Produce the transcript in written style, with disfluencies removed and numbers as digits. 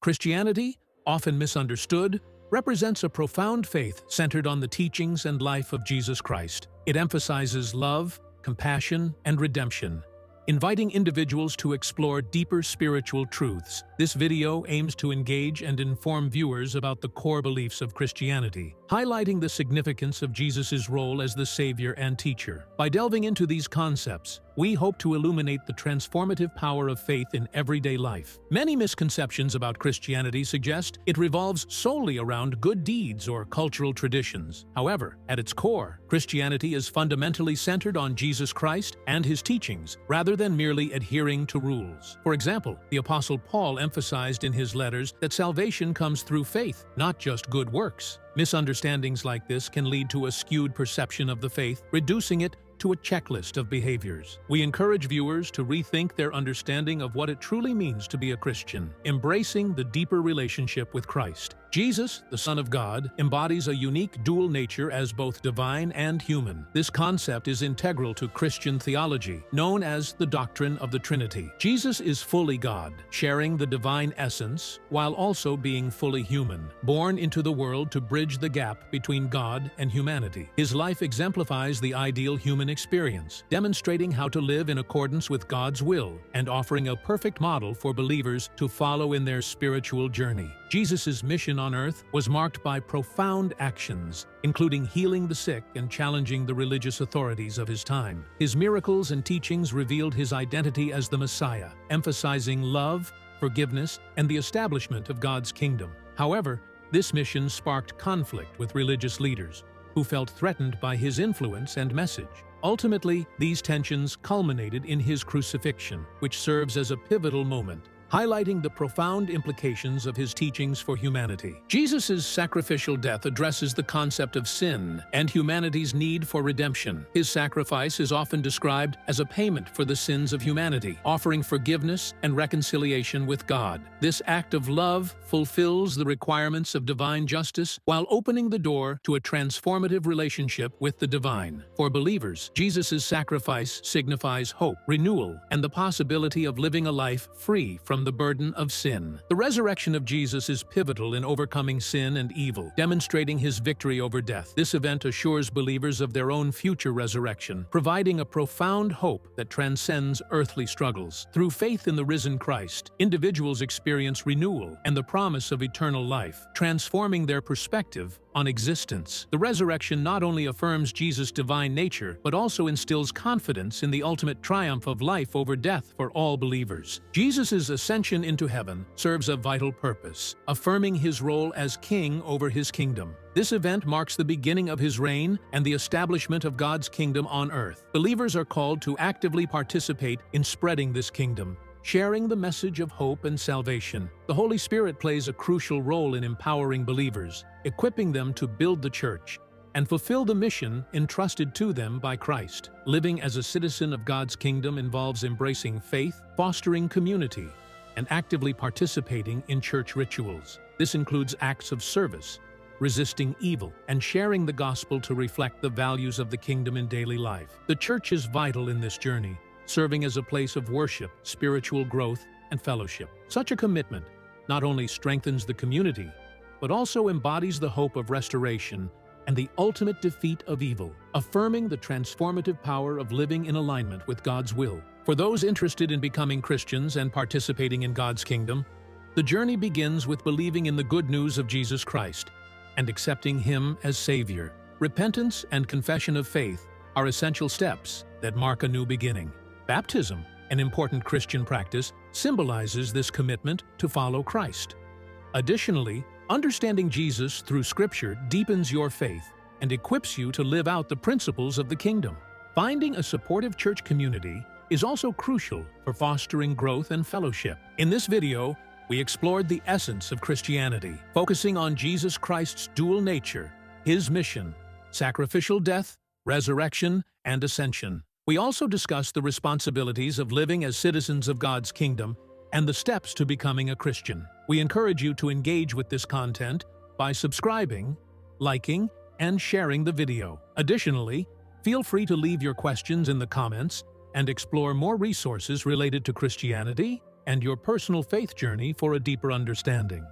Christianity, often misunderstood, represents a profound faith centered on the teachings and life of Jesus Christ. It emphasizes love, compassion, and redemption, inviting individuals to explore deeper spiritual truths. This video aims to engage and inform viewers about the core beliefs of Christianity, highlighting the significance of Jesus' role as the Savior and teacher. By delving into these concepts, we hope to illuminate the transformative power of faith in everyday life. Many misconceptions about Christianity suggest it revolves solely around good deeds or cultural traditions. However, at its core, Christianity is fundamentally centered on Jesus Christ and his teachings, rather than merely adhering to rules. For example, the Apostle Paul emphasized in his letters that salvation comes through faith, not just good works. Misunderstandings like this can lead to a skewed perception of the faith, reducing it to a checklist of behaviors. We encourage viewers to rethink their understanding of what it truly means to be a Christian, embracing the deeper relationship with Christ. Jesus, the Son of God, embodies a unique dual nature as both divine and human. This concept is integral to Christian theology, known as the doctrine of the Trinity. Jesus is fully God, sharing the divine essence while also being fully human, born into the world to bridge the gap between God and humanity. His life exemplifies the ideal human experience, demonstrating how to live in accordance with God's will and offering a perfect model for believers to follow in their spiritual journey. Jesus' mission on earth was marked by profound actions, including healing the sick and challenging the religious authorities of his time. His miracles and teachings revealed his identity as the Messiah, emphasizing love, forgiveness, and the establishment of God's kingdom. However, this mission sparked conflict with religious leaders, who felt threatened by his influence and message. Ultimately, these tensions culminated in his crucifixion, which serves as a pivotal moment, highlighting the profound implications of his teachings for humanity. Jesus' sacrificial death addresses the concept of sin and humanity's need for redemption. His sacrifice is often described as a payment for the sins of humanity, offering forgiveness and reconciliation with God. This act of love fulfills the requirements of divine justice while opening the door to a transformative relationship with the divine. For believers, Jesus' sacrifice signifies hope, renewal, and the possibility of living a life free from the burden of sin. The resurrection of Jesus is pivotal in overcoming sin and evil, demonstrating his victory over death. This event assures believers of their own future resurrection, providing a profound hope that transcends earthly struggles. Through faith in the risen Christ, individuals experience renewal and the promise of eternal life, transforming their perspective on existence. The resurrection not only affirms Jesus' divine nature, but also instills confidence in the ultimate triumph of life over death for all believers. Jesus' ascension into heaven serves a vital purpose, affirming his role as king over his kingdom. This event marks the beginning of his reign and the establishment of God's kingdom on earth. Believers are called to actively participate in spreading this kingdom, sharing the message of hope and salvation. The Holy Spirit plays a crucial role in empowering believers, equipping them to build the church and fulfill the mission entrusted to them by Christ. Living as a citizen of God's kingdom involves embracing faith, fostering community, and actively participating in church rituals. This includes acts of service, resisting evil, and sharing the gospel to reflect the values of the kingdom in daily life. The church is vital in this journey, serving as a place of worship, spiritual growth, and fellowship. Such a commitment not only strengthens the community, but also embodies the hope of restoration and the ultimate defeat of evil, affirming the transformative power of living in alignment with God's will. For those interested in becoming Christians and participating in God's kingdom, the journey begins with believing in the good news of Jesus Christ and accepting him as Savior. Repentance and confession of faith are essential steps that mark a new beginning. Baptism, an important Christian practice, symbolizes this commitment to follow Christ. Additionally, understanding Jesus through Scripture deepens your faith and equips you to live out the principles of the kingdom. Finding a supportive church community is also crucial for fostering growth and fellowship. In this video, we explored the essence of Christianity, focusing on Jesus Christ's dual nature, his mission, sacrificial death, resurrection, and ascension. We also discussed the responsibilities of living as citizens of God's kingdom and the steps to becoming a Christian. We encourage you to engage with this content by subscribing, liking, and sharing the video. Additionally, feel free to leave your questions in the comments and explore more resources related to Christianity, and your personal faith journey for a deeper understanding.